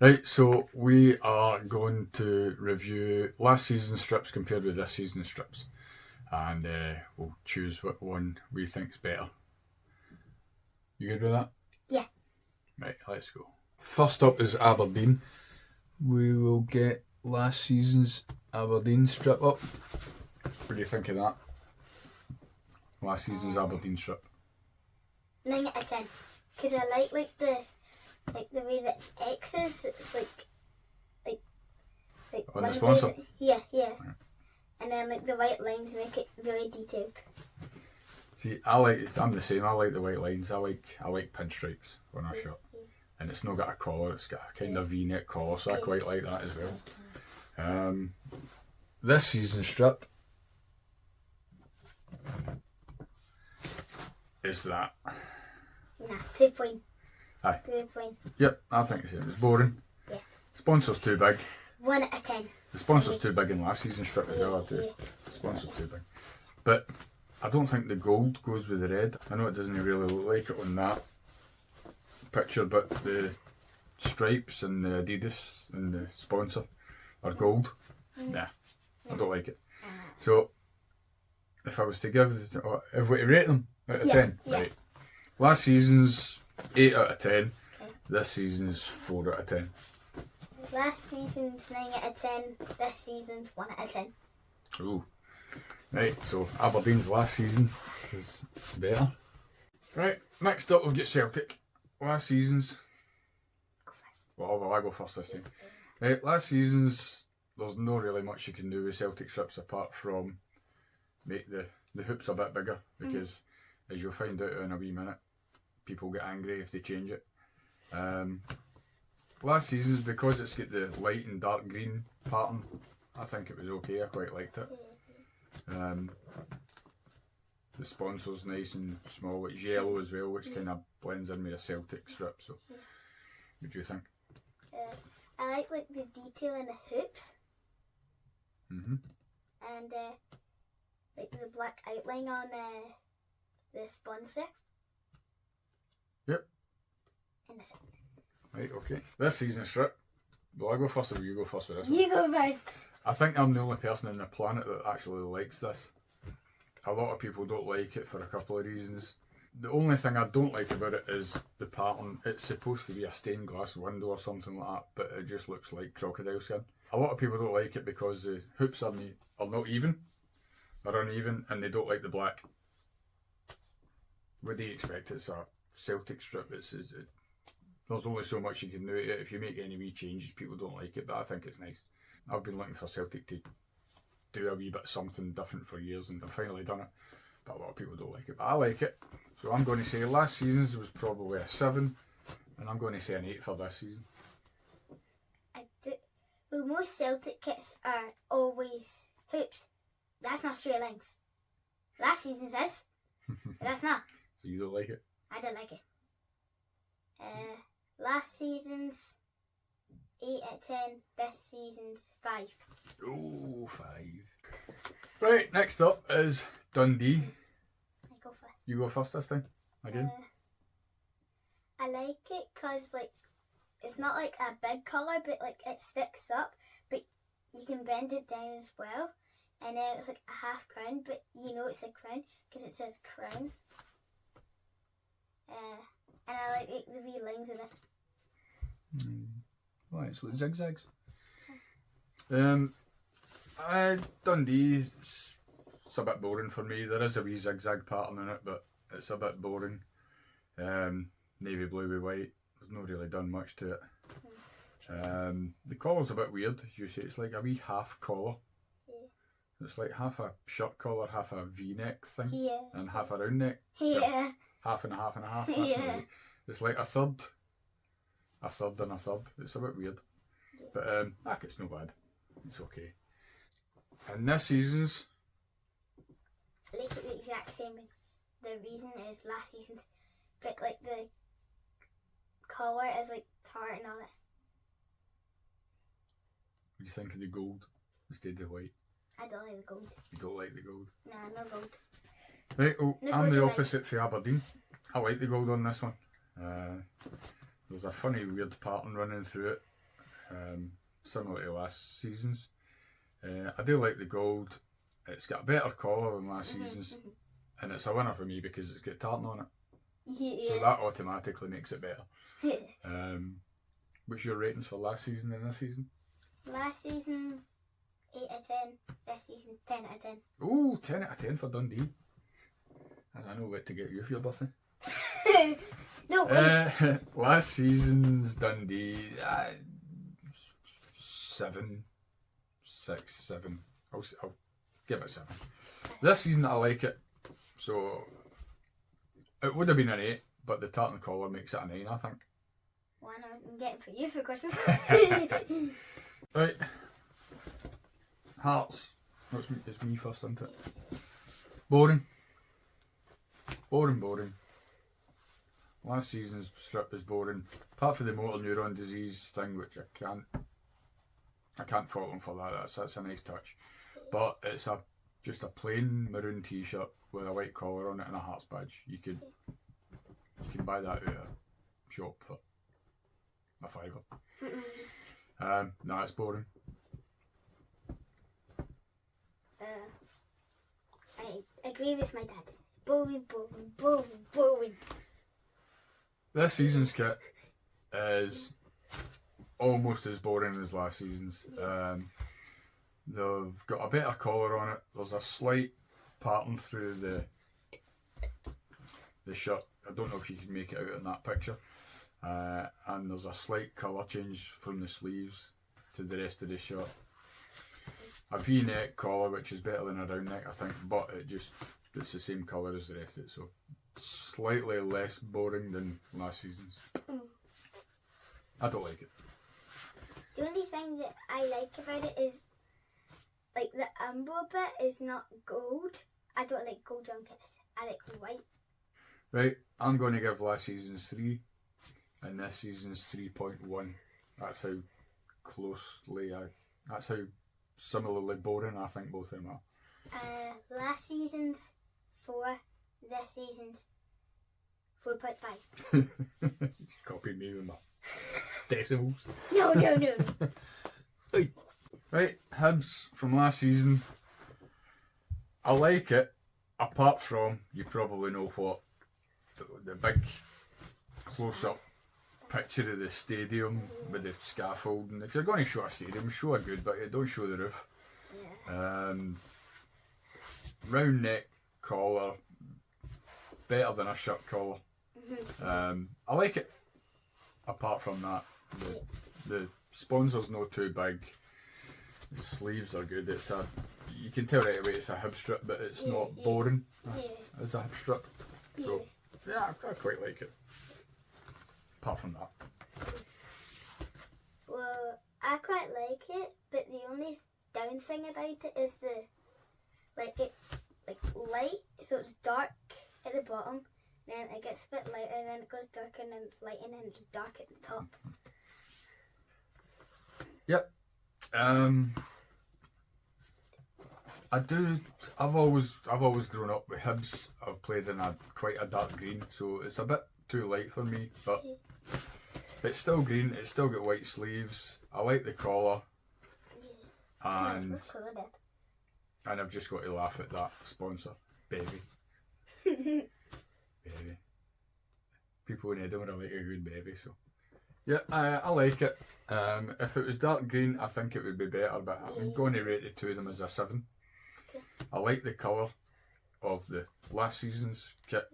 Right, so we are going to review last season's strips compared with this season's strips, and we'll choose what one we think's better. You good with that? Yeah. Right, let's go. First up is Aberdeen. We will get last season's Aberdeen strip up. What do you think of that? Last season's Aberdeen strip. 9 out of 10. Because I like the way the X is. It's like On the one sponsor? way. Yeah. Right. And then like the white lines make it really detailed. See, I'm the same. I like the white lines. I like pinstripes on a shirt, and it's not got a collar. It's got a kind of V-neck collar, so I quite like that as well. This season's strip is that. Nah, 2 point. Aye. 3 point. Yep, I think it's boring. Yeah. Sponsor's too big. 1 out of 10. The sponsor's too big in last season's strip as well. Yeah. The sponsor's too big, but I don't think the gold goes with the red. I know it doesn't really look like it on that picture, but the stripes and the Adidas and the sponsor are gold. Nah, I don't like it. So if I was to give, if we rate them out of 10, right? Last season's 8 out of 10. Okay. This season's 4 out of 10. Last season's 9 out of 10. This season's 1 out of 10. Ooh. Right, so Aberdeen's last season is better. Right, next up we've got Celtic. Last season's... Go first. Well, I go first this time. Right, last season's... There's no really much you can do with Celtic strips apart from make the hoops a bit bigger, because as you'll find out in a wee minute, people get angry if they change it. Last season's, because it's got the light and dark green pattern, I think it was okay. I quite liked it. The sponsor's nice and small. It's yellow as well, which kind of blends in with a Celtic strip. So, what do you think? I like the detail in the hoops. Mhm. And like the black outline on the sponsor. Yep. And that's it. Right. Okay. This season's strip. Will I go first or will you go first with this one? You go first. I think I'm the only person on the planet that actually likes this. A lot of people don't like it for a couple of reasons. The only thing I don't like about it is the pattern. It's supposed to be a stained glass window or something like that, but it just looks like crocodile skin. A lot of people don't like it because the hoops are not even, are uneven, and they don't like the black. What do you expect? It's a Celtic strip. There's only so much you can do. If you make any wee changes, people don't like it, but I think it's nice. I've been looking for Celtic to do a wee bit something different for years, and I've finally done it. But a lot of people don't like it, but I like it. So I'm going to say last season's was probably a 7, and I'm going to say an 8 for this season. Well, most Celtic kits are always hoops. That's not straight lines. Last season's is. That's not. So you don't like it? I don't like it. Last season's 8 out of 10. This season's 5. Oh, 5. Right, next up is Dundee. I go first. You go first this time? Again? I like it because like it's not like a big colour, but like it sticks up, but you can bend it down as well. And then it's like a half crown, but you know it's a crown because it says crown. And I like the wee lines in it. Right, so zigzags. Dundee, it's a bit boring for me. There is a wee zigzag pattern in it, but it's a bit boring. Navy blue with white. There's not really done much to it. The collar's a bit weird, as you say. It's like a wee half collar. Yeah. It's like half a shirt collar, half a V-neck thing, and half a round neck. Yeah. Half and a half and a half. Yeah. It's like a third and a third. It's a bit weird, but it's no bad. It's okay. And this season's, I like it the exact same as the reason as last season's, but like the collar is like tartan on it. what do you think of the gold instead of white? I don't like the gold. You don't like the gold? Nah, no gold. Right, oh, No I'm gold the you like? opposite for Aberdeen. I like the gold on this one. There's a funny weird pattern running through it. similar to last season's. I do like the gold. It's got a better collar than last season's, and it's a winner for me because it's got tartan on it. Yeah. So that automatically makes it better. What's your ratings for last season and this season? Last season, 8 out of 10. This season, 10 out of 10. Oh, 10 out of 10 for Dundee. I know what to get you for your birthday. No way. Last season's Dundee, 7, 6, 7. I'll give it 7. This season I like it, so it would have been an 8, but the tartan collar makes it a 9, I think. One I'm getting for you for Christmas. Right, Hearts. It's me first, isn't it? Boring. Boring. Last season's strip is boring, apart from the motor neuron disease thing, which I can't fault them for that. That's a nice touch, but it's just a plain maroon T-shirt with a white collar on it and a Hearts badge. You can buy that at a shop for a £5. No, it's boring. I agree with my dad. Boring. This season's kit is almost as boring as last season's. They've got a better collar on it. There's a slight pattern through the shirt. I don't know if you can make it out in that picture. And there's a slight colour change from the sleeves to the rest of the shirt. A V-neck collar, which is better than a round neck, I think, but it's the same colour as the rest of it, so slightly less boring than last season's. I don't like it. The only thing that I like about it is, like, the umber bit is not gold. I don't like gold on kits. I like white. Right, I'm going to give last season's 3 and this season's 3.1. That's how that's how similarly boring I think both of them are. Last season's 4, this season's 4.5. Copied me with my decimals. No. Right, Hibs from last season. I like it, apart from, you probably know what, the big close-up picture of the stadium with the scaffolding. If you're going to show a stadium, show a good bit, don't show the roof. Yeah. Round neck collar, better than a shirt collar. I like it, apart from that. The sponsor's not too big. The sleeves are good. You can tell right away it's a hip strip, but it's not boring as a hip strip. So yeah, I quite like it. Apart from that. Well, I quite like it, but the only down thing about it is light, so it's dark at the bottom, then it gets a bit lighter, and then it goes darker, and then it's light, and then it's dark at the top. Yep. I've always grown up with Hibs. I've played in quite a dark green, so it's a bit too light for me, but it's still green. It's still got white sleeves. I like the collar, and I've just got to laugh at that sponsor, Bevy. Bevy. People in Edinburgh like a good bevy, so yeah, I like it. If it was dark green, I think it would be better, but I'm going to rate the two of them as a 7. I like the colour of the last season's kit,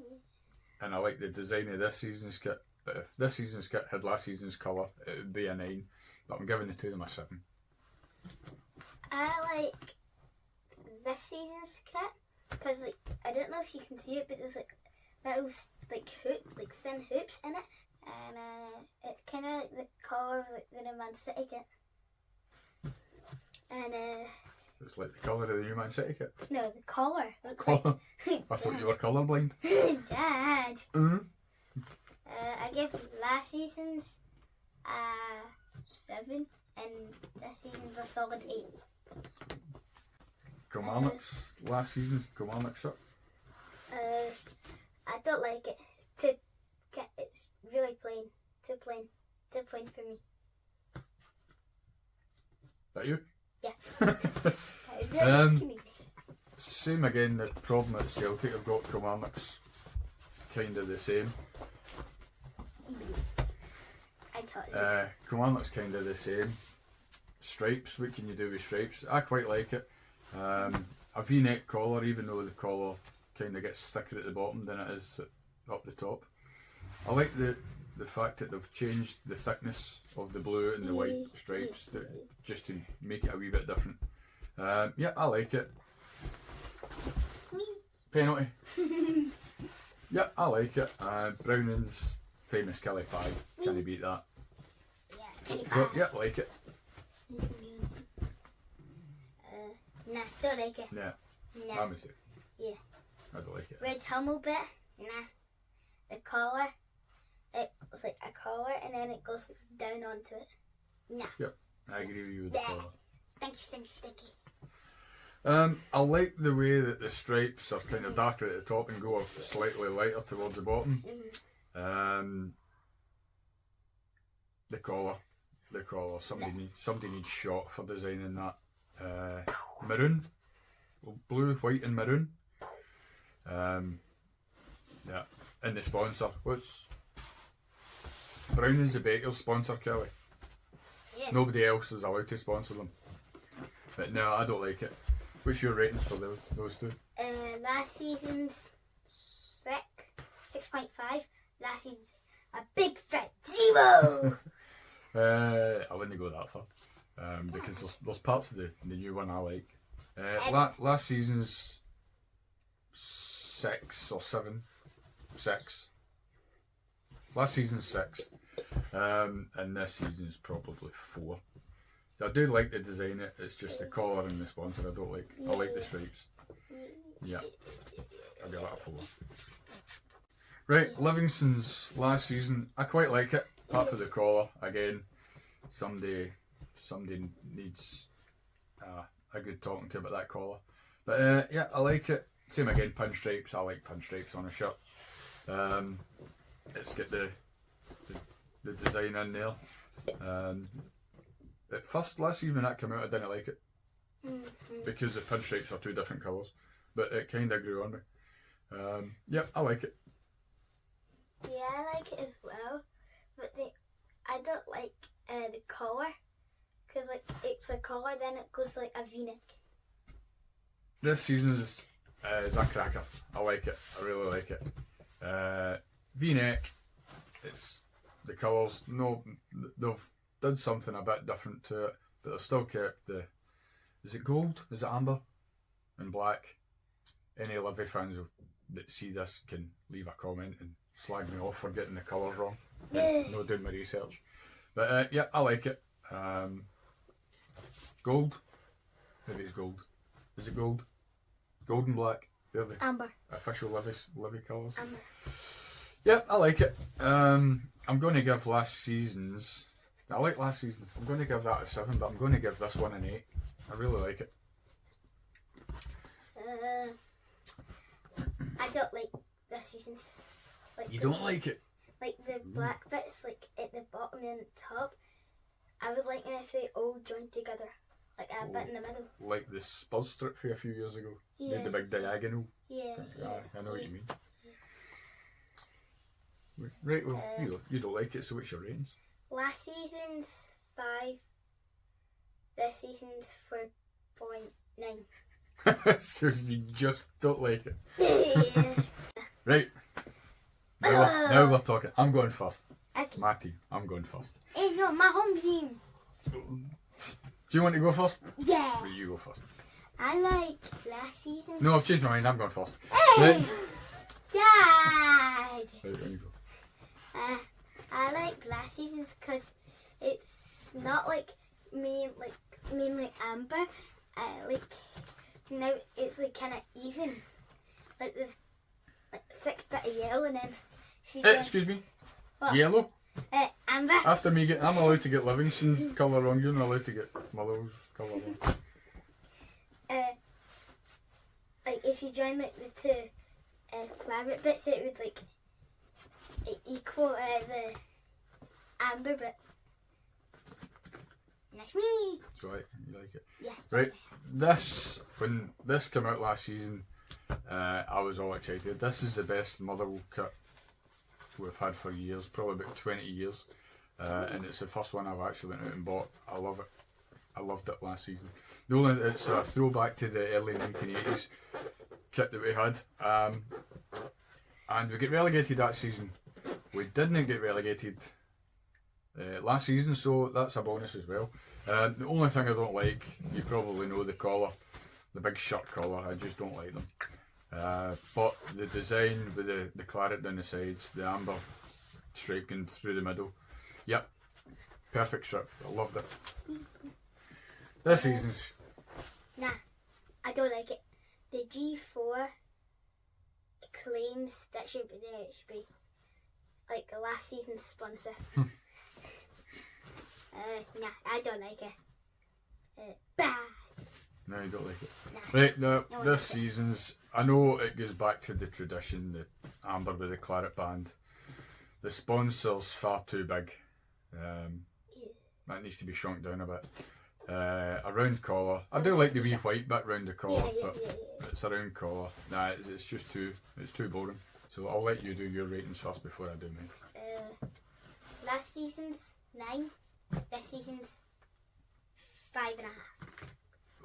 and I like the design of this season's kit, but if this season's kit had last season's colour, it would be a 9, but I'm giving the two of them a 7. I like this season's kit because, like, I don't know if you can see it, but there's like little thin hoops in it, and it's kind of like the colour of the new Man City kit. And it's like the colour of the new Man City kit. No, the collar. Colour? I thought you were colourblind. Dad. Mm-hmm. I give last season's 7, and this season's a solid 8. Kilmarnock's last season's Kilmarnock shirt. I don't like it. It's really plain. Too plain for me. that you? Yeah. Same again, the problem at Celtic have got Kilmarnock's kind of the same. I totally. Kilmarnock's kind of the same. Stripes, what can you do with stripes? I quite like it. A V-neck collar, even though the collar kind of gets thicker at the bottom than it is up the top. I like the fact that they've changed the thickness of the blue and the white stripes just to make it a wee bit different. Yeah, I like it. Penalty. Yeah, I like it. Browning's famous Kelly pie. Can you beat that? Yeah. So, yeah, I like it. Nah, still like it. Yeah, Nah. I'm the same. Yeah. I don't like it. Red helmet bit. Nah. The collar. It's like a collar and then it goes down onto it. Nah. Yep, I agree with you with the collar. Stinky. I like the way that the stripes are kind of darker at the top and go slightly lighter towards the bottom. The collar. Somebody needs shot for designing that. Maroon, blue, white, and maroon. Yeah, and the sponsor. What's Browning's the Baker's sponsor, Kelly? Yeah. Nobody else is allowed to sponsor them. But no, I don't like it. What's your ratings for those two? Last season's 6.5. Last season's a big fat 0. I wouldn't go that far because there's parts of the new one I like. Last season's 6 or 7. 6. Last season's 6, and this season's probably 4. So I do like the design. It's just the collar and the sponsor I don't like. I like the stripes. Yeah, I'll give that a 4. Right, Livingston's last season, I quite like it. Apart from the collar, again, somebody needs a good talking to about that collar. But yeah, I like it. Same again, pinstripes. I like pinstripes on a shirt. It's got the design in there. At first, last season when that came out, I didn't like it because the pinstripes are 2 different colours. But it kind of grew on me. Yeah, I like it. Yeah, I like it as well. But I don't like the collar because like it's a collar, then it goes like a V-neck. This season is a cracker. I like it. I really like it. V-neck. It's the colours. No, they've done something a bit different to it, but they've still kept the. Is it gold? Is it amber? And black? Any Livy fans that see this can leave a comment and slag me off for getting the colours wrong. No doing my research. But yeah, I like it. Gold. Maybe it's gold. Is it gold? Gold and black. They're the Amber. official Livy colours. Amber. Yeah, I like it. I'm going to give last season's. I like last season's. I'm going to give that a 7, but I'm going to give this one an 8. I really like it. I don't like this season's. Like You don't like it? Like the black bits, like at the bottom and the top. I would like them if they all joined together, like a bit in the middle. Like the Spurs strip for a few years ago. Yeah. They had the big diagonal. Yeah. I know what you mean. Right, well, you don't like it, so what's your ratings? Last season's 5. This season's 4.9. So you just don't like it. Yeah. Right. Now we're talking. I'm going first. Okay. My team. I'm going first. Hey, no, my home team. Do you want to go first? Yeah. Or you go first. I like last season. No, I've changed my mind. I'm going first. Hey! Right. Dad! Right, on you go. I like last season's because it's not like mainly amber. Like now it's like kind of even. Like there's like thick bit of yellow and then. If you join- Excuse me. What? Yellow. Amber. After me I'm allowed to get Livingston colour wrong. You're not allowed to get Willow's colour wrong. Like if you join like the 2 claret bits, it would like equal the amber bit. Nice me. So you like it? Yeah. Right. When this came out last season, I was all excited. This is the best Motherwell kit we've had for years, probably about 20 years. And it's the first one I've actually went out and bought. I love it. I loved it last season. It's a throwback to the early 1980s kit that we had. And we get relegated that season. We didn't get relegated last season, so that's a bonus as well. The only thing I don't like, you probably know the collar, the big shirt collar, I just don't like them. But the design with the claret down the sides, the amber stripe going through the middle, yep, perfect strip, I loved it. This season's... Nah, I don't like it. The G4 claims that should be like the last season's sponsor. Nah, I don't like it. Bad. No, you don't like it. Nah. Right, no, No, this season's... I know it goes back to the tradition, the amber with the claret band. The sponsor's far too big. That needs to be shrunk down a bit. A round collar. I do like the wee white bit round the collar, but it's a round collar. Nah, it's just too boring. So I'll let you do your ratings first before I do mine. Last season's 9. This season's 5.5.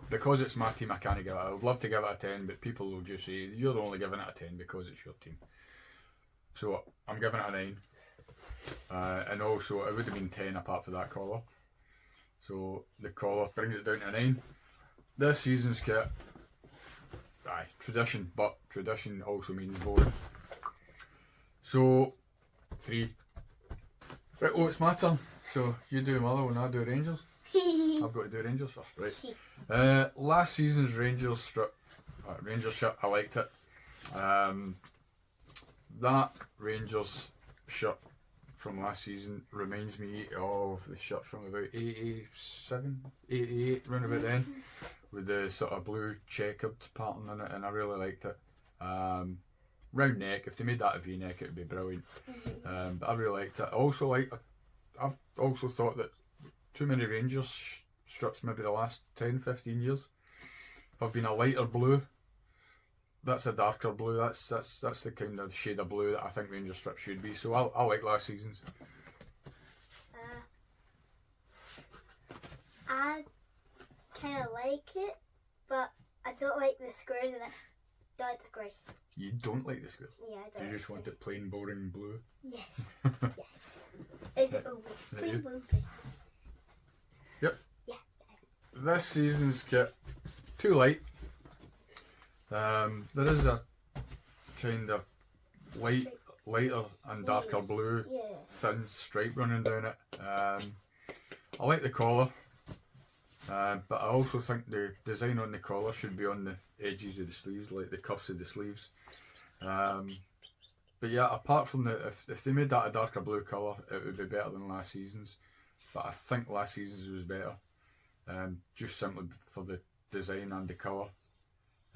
Because it's my team, I can't give it. I would love to give it a 10, but people will just say you're only giving it a 10 because it's your team. So I'm giving it a 9. And also it would have been 10 apart from that collar. So the collar brings it down to a 9. This season's kit, tradition, but tradition also means boring. So 3. Right, it's my turn. So you do Motherwell and I do Rangers. I've got to do Rangers first, right? Last season's Rangers strip, Rangers shirt, I liked it. That Rangers shirt from last season reminds me of the shirt from about 87, 88, round about then, with the sort of blue checkered pattern in it, and I really liked it. Round neck, if they made that a V-neck it would be brilliant. But I really liked it. I've also thought that too many Rangers strips, maybe the last 10, 15 years, have been a lighter blue. That's a darker blue. That's the kind of shade of blue that I think Rangers strips should be. So I like last season's. I kind of like it, but I don't like the squares in it. Don't like the squares. You don't like the squares? Yeah, I don't. You just want it plain, boring blue? Yes. Yes. Is it plain blue? Yep. Yeah. This season's kit, too light. There is a kind of lighter and darker blue, thin stripe running down it. I like the collar, but I also think the design on the collar should be on the edges of the sleeves, like the cuffs of the sleeves. But yeah, apart from if they made that a darker blue colour, it would be better than last season's. But I think last season's was better, just simply for the design and the colour.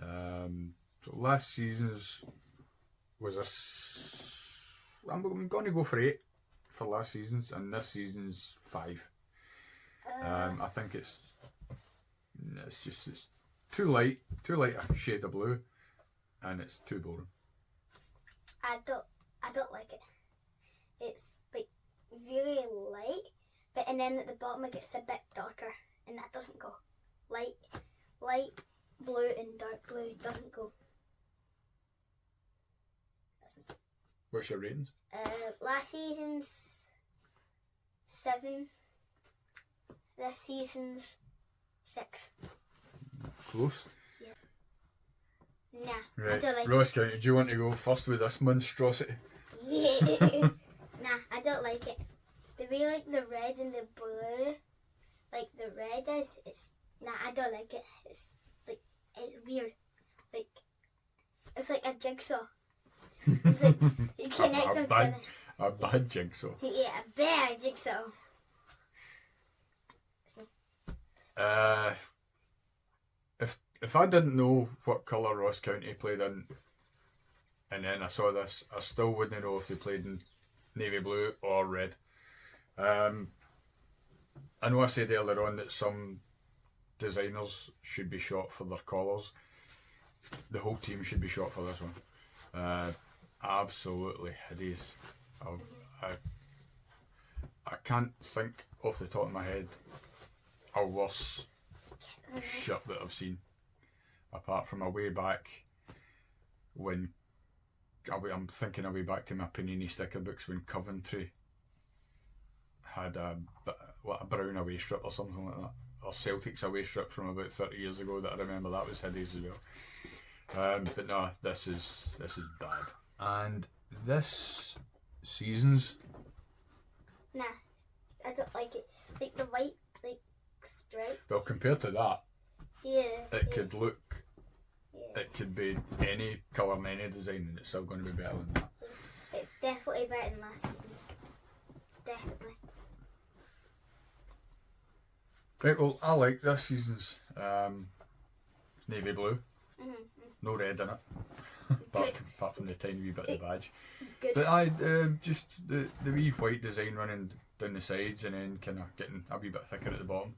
So last season's was I'm going to go for 8 for last season's, and this season's 5. I think it's too light a shade of blue, and it's too boring. I don't like it. It's like really light, and then at the bottom it gets a bit darker, and that doesn't go. Light blue and dark blue doesn't go. That's me. What's your ratings? Last season's 7. This season's 6. Close. Nah, Right. I don't like Ross County, do you want to go first with this monstrosity? it. Yeah. Nah, I don't like it. The way like the red and the blue, like the red is, I don't like it. It's weird. Like, it's like a jigsaw. It's like, you connect them together. A bad jigsaw. Yeah, a bad jigsaw. If I didn't know what colour Ross County played in, and then I saw this, I still wouldn't know if they played in navy blue or red. I know I said earlier on that some designers should be shot for their collars. The whole team should be shot for this one. Absolutely hideous. I can't think off the top of my head a worse shirt that I've seen, apart from a way back when I'm thinking a way back to my Panini sticker books when Coventry had a brown away strip or something like that, or Celtic's away strip from about 30 years ago that I remember. That was hideous as well. But no, this is bad. And this season's, Nah, I don't like it. Like the white, like stripe. well, compared to that, Yeah. it could look, Yeah. it could be any colour and any design, and it's still going to be better than that. It's definitely better than last season's. Definitely. Right, well, I like this season's navy blue. Mm-hmm. No red in it, apart from the tiny wee bit of the badge. Good. But I just the wee white design running down the sides and then kind of getting a wee bit thicker at the bottom.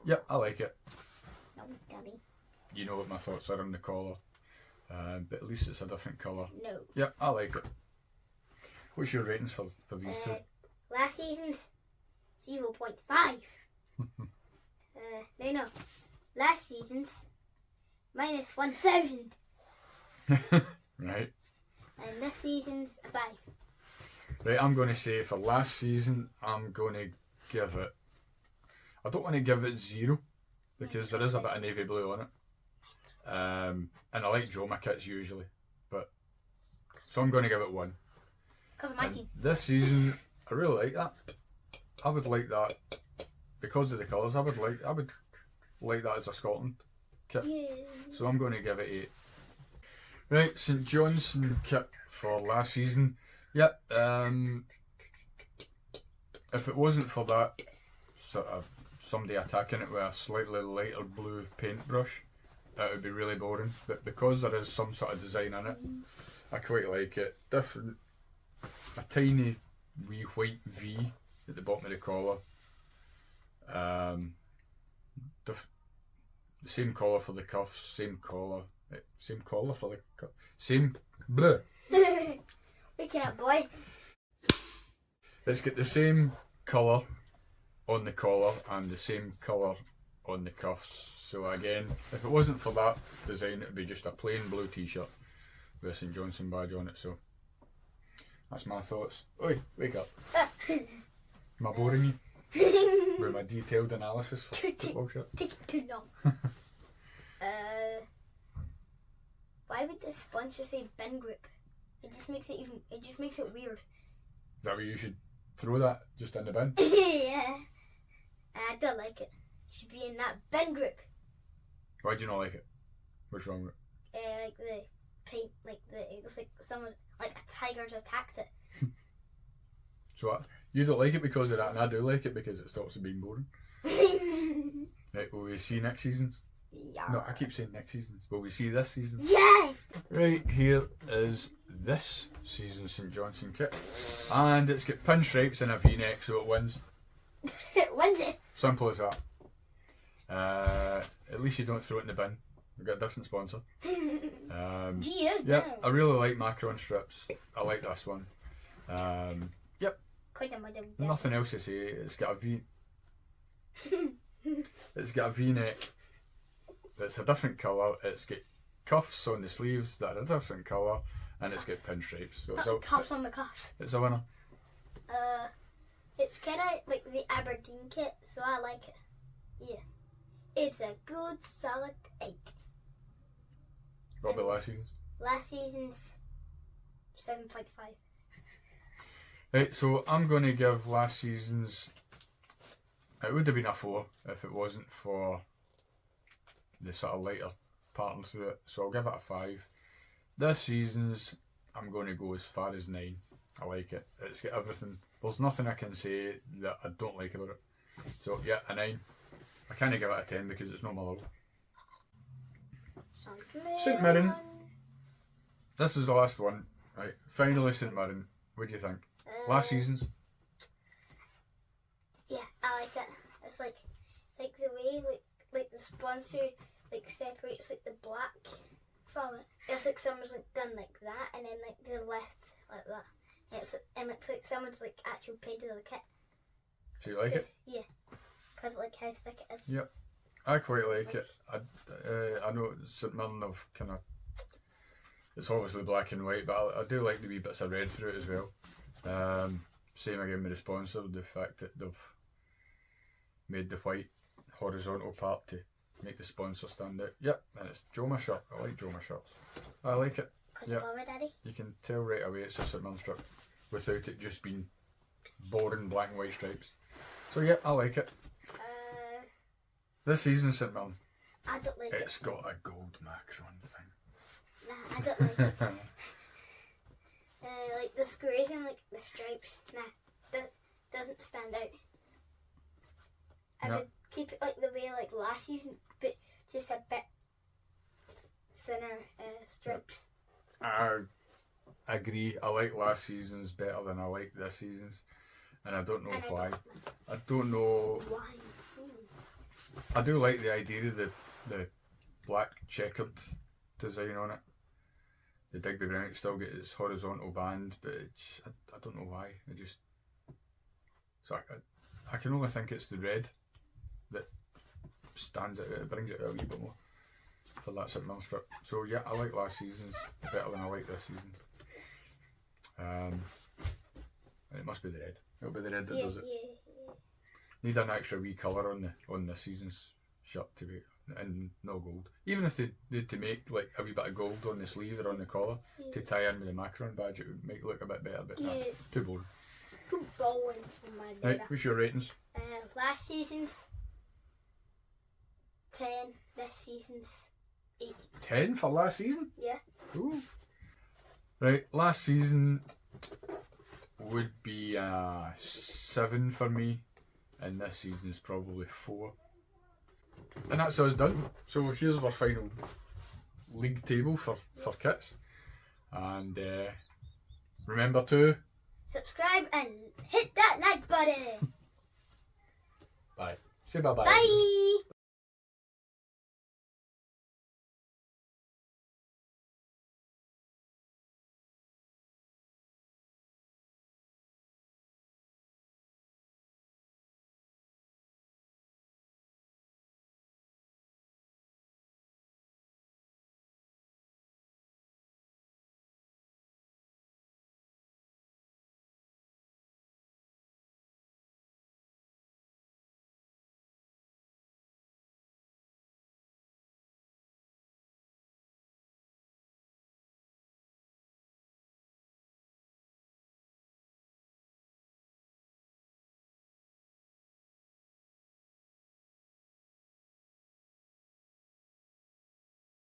Yeah, I like it. No, Daddy. You know what my thoughts are on the collar, but at least it's a different colour. No. Yeah, I like it. What's your ratings for these two? Last season's 0.5. No. Last season's minus 1,000. Right. And this season's a 5. Right, I'm going to say for last season, I'm going to give it. I don't want to give it 0 because there is a bit of navy blue on it. And I like Joma kits usually, but so I'm going to give it 1. Because of my And team. this season, I really like that. I would like that because of the colours. I would like that as a Scotland kit. Yeah. So I'm going to give it 8. Right, St Johnstone kit for last season. Yep. If it wasn't for that sort of somebody attacking it with a slightly lighter blue paintbrush, that would be really boring. But because there is some sort of design in it, I quite like it. Different, a tiny wee white V at the bottom of the collar. The same collar for the cuffs, same collar for the cuff, same bleh. Waking up, boy. It's got the same colour on the collar and the same colour on the cuffs. So again, if it wasn't for that design, it would be just a plain blue t-shirt with a St Johnstone badge on it. So that's my thoughts. Oi, wake up. Am I boring you with my detailed analysis for football shirt? Take it too long. Why would the sponsor say bin grip? It just makes it weird. Is that where you should throw that just in the bin? Yeah. I don't like it. It should be in that bin grip. Why do you not like it? What's wrong with it? Like the paint, it looks like someone's, like a tiger's attacked it. So what? You don't like it because of that, and I do like it because it stops it being boring. Right, will we see next season's? Yeah. No, I keep saying next season's. Will we see this season? Yes! Right, here is this season's St Johnstone kit. And it's got pinstripes and a V-neck, so it wins. When's it? Simple as that. At least you don't throw it in the bin. We've got a different sponsor. Yeah, I really like Macron strips. I like this one. Yep. Nothing else to say. It's got a V. It's got a V-neck. It's a different colour. It's got cuffs on the sleeves that are a different colour, and it's got pinstripes. So it's Cuffs on the cuffs. It's a winner. It's kind of like the Aberdeen kit, so I like it. Yeah. It's a good solid 8. What about last season's? Last season's 7.5. Right, so I'm going to give last season's. It would have been a 4 if it wasn't for the sort of lighter pattern through it. So I'll give it a 5. This season's, I'm going to go as far as 9. I like it. It's got everything. There's nothing I can say that I don't like about it. So yeah, a 9. I can't give it a 10 because it's not my level. St Mirren. This is the last one. Right, finally St Mirren. What do you think? Last season's? like the way like the sponsor like separates like the black from it. It's like someone's like done like that, and then like the left like that. And it's like someone's like actually painted the kit. Do you like it? Yeah, because like how thick it is. Yep, I quite like it. I know St Mirren have kind of, it's obviously black and white, but I do like the wee bits of red through it as well. Same again with the sponsor, the fact that they've made the white horizontal part to make the sponsor stand out. Yep, and it's Joma shirt. I like Joma shirts. I like it. Yep. Daddy. You can tell right away it's a St Mirren strip without it just being boring black and white stripes. So yeah, I like it. This season St Mirren, I don't like it. It's got a gold macron thing. Nah, I don't like it. Like the squares and like the stripes, nah, that doesn't stand out. I would keep it like the way like last season, but just a bit thinner stripes. I agree. I like last season's better than I like this season's, and I don't know why. I don't know why. I do like the idea of the black checkered design on it. The Digby Brown still get its horizontal band, but it's, I don't know why. I can only think it's the red that stands out. It brings it out a wee bit more for that St Mirren strip. So yeah, I like last season's better than I like this season's. And it must be the red. It'll be the red that does it. Yeah. Need an extra wee colour on this season's shirt to be, and no gold. Even if they need to make like a wee bit of gold on the sleeve or on the collar to tie in with the macron badge, it would make it look a bit better, but nah, too boring. Too boring for my data. Right, what's your ratings? Last season's 10, this season's 8. 10 for last season? Yeah. Ooh. Right, last season would be 7 for me, and this season's probably 4. And that's us done. So here's our final league table for kits. And remember to subscribe and hit that like button. Bye. Say bye bye. Bye.